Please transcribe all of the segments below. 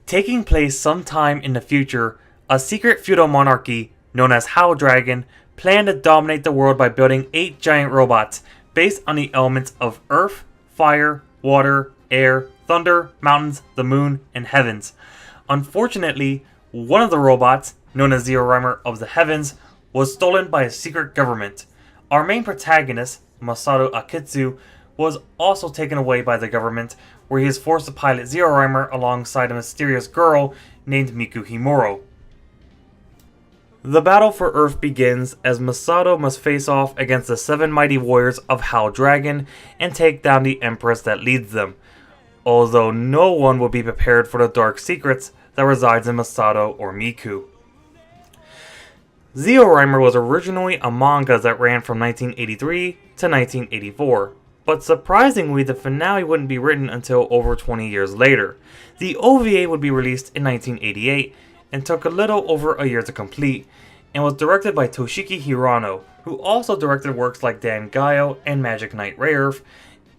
Taking place sometime in the future, a secret feudal monarchy known as Hao Dragon planned to dominate the world by building 8 giant robots based on the elements of earth, fire, water, air, thunder, mountains, the moon, and heavens. Unfortunately, one of the robots, known as Zeorymer of the Heavens, was stolen by a secret government. Our main protagonist, Masato Akitsu, was also taken away by the government, where he is forced to pilot Zeorymer alongside a mysterious girl named Miku Himuro. The battle for Earth begins as Masato must face off against the 7 mighty warriors of Hao Dragon and take down the Empress that leads them, although no one will be prepared for the dark secrets that resides in Masato or Miku. Zeorymer was originally a manga that ran from 1983 to 1984, but surprisingly the finale wouldn't be written until over 20 years later. The OVA would be released in 1988 and took a little over a year to complete, and was directed by Toshiki Hirano, who also directed works like Dan Gaio and Magic Knight Rayearth,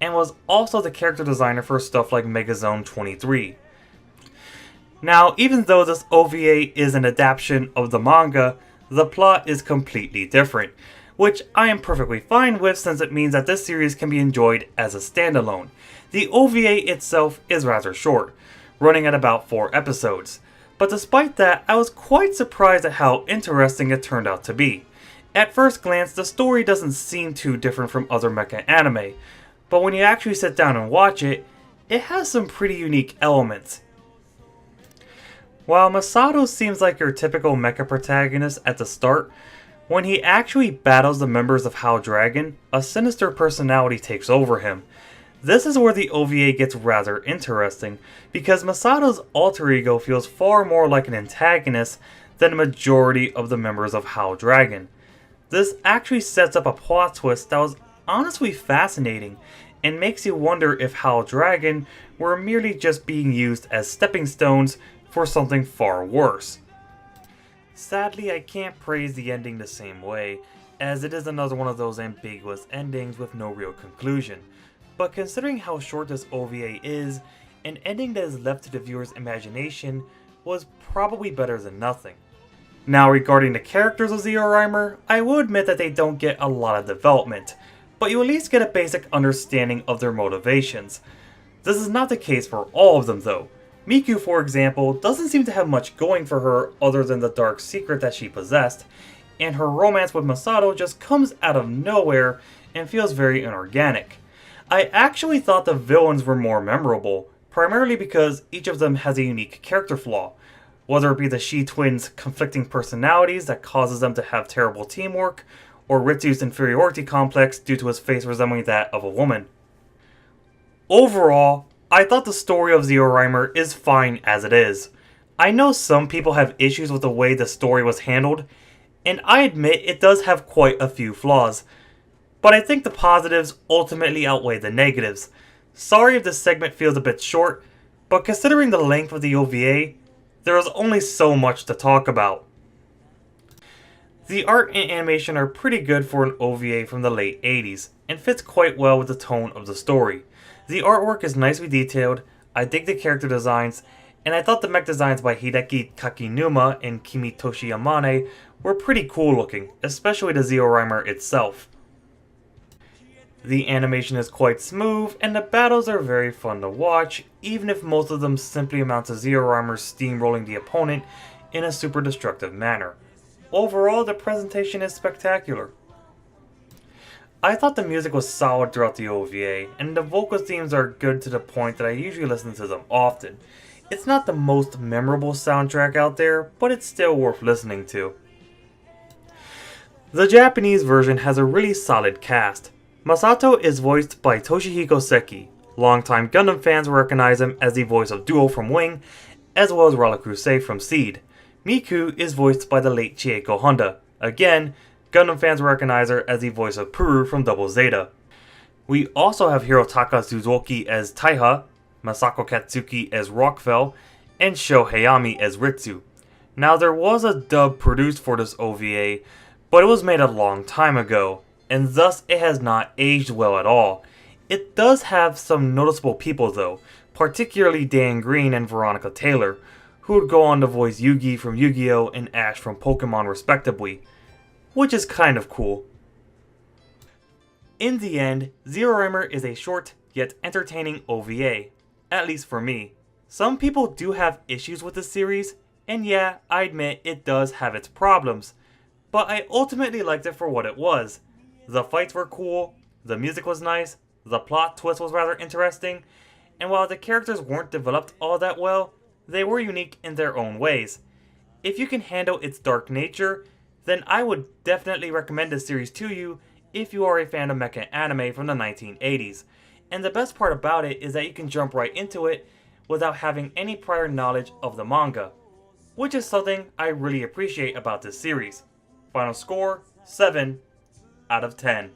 and was also the character designer for stuff like Megazone 23. Now, even though this OVA is an adaptation of the manga, the plot is completely different, which I am perfectly fine with since it means that this series can be enjoyed as a standalone. The OVA itself is rather short, running at about 4 episodes, but despite that, I was quite surprised at how interesting it turned out to be. At first glance, the story doesn't seem too different from other mecha anime, but when you actually sit down and watch it, it has some pretty unique elements. While Masato seems like your typical mecha protagonist at the start, when he actually battles the members of Hao Dragon, a sinister personality takes over him. This is where the OVA gets rather interesting, because Masato's alter ego feels far more like an antagonist than the majority of the members of Hao Dragon. This actually sets up a plot twist that was honestly fascinating, and makes you wonder if Hao Dragon were merely just being used as stepping stones for something far worse. Sadly, I can't praise the ending the same way, as it is another one of those ambiguous endings with no real conclusion. But considering how short this OVA is, an ending that is left to the viewer's imagination was probably better than nothing. Now, regarding the characters of Zeorymer, I will admit that they don't get a lot of development, but you at least get a basic understanding of their motivations. This is not the case for all of them though. Miku, for example, doesn't seem to have much going for her other than the dark secret that she possessed, and her romance with Masato just comes out of nowhere and feels very inorganic. I actually thought the villains were more memorable, primarily because each of them has a unique character flaw, whether it be the Shi twins' conflicting personalities that causes them to have terrible teamwork, or Ritsu's inferiority complex due to his face resembling that of a woman. Overall, I thought the story of Zeorymer is fine as it is. I know some people have issues with the way the story was handled, and I admit it does have quite a few flaws, but I think the positives ultimately outweigh the negatives. Sorry if this segment feels a bit short, but considering the length of the OVA, there is only so much to talk about. The art and animation are pretty good for an OVA from the late 80s, and fits quite well with the tone of the story. The artwork is nicely detailed, I dig the character designs, and I thought the mech designs by Hideki Kakinuma and Kimitoshi Yamane were pretty cool looking, especially the Zeorymer itself. The animation is quite smooth, and the battles are very fun to watch, even if most of them simply amount to Zeorymer steamrolling the opponent in a super destructive manner. Overall, the presentation is spectacular. I thought the music was solid throughout the OVA, and the vocal themes are good to the point that I usually listen to them often. It's not the most memorable soundtrack out there, but it's still worth listening to. The Japanese version has a really solid cast. Masato is voiced by Toshihiko Seki. Longtime Gundam fans will recognize him as the voice of Duo from Wing, as well as Rala from Seed. Miku is voiced by the late Chieko Honda. Again, Gundam fans will recognize her as the voice of Puru from Double Zeta. We also have Hirotaka Suzuki as Taiha, Masako Katsuki as Rockfell, and Sho Hayami as Ritsu. Now, there was a dub produced for this OVA, but it was made a long time ago, and thus it has not aged well at all. It does have some noticeable people though, particularly Dan Green and Veronica Taylor, who would go on to voice Yugi from Yu-Gi-Oh! And Ash from Pokemon respectively, which is kind of cool. In the end, Zeorymer is a short yet entertaining OVA, at least for me. Some people do have issues with the series, and yeah, I admit it does have its problems, but I ultimately liked it for what it was. The fights were cool, the music was nice, the plot twist was rather interesting, and while the characters weren't developed all that well, they were unique in their own ways. If you can handle its dark nature, then I would definitely recommend this series to you if you are a fan of mecha anime from the 1980s. And the best part about it is that you can jump right into it without having any prior knowledge of the manga, which is something I really appreciate about this series. Final score, 7 out of 10.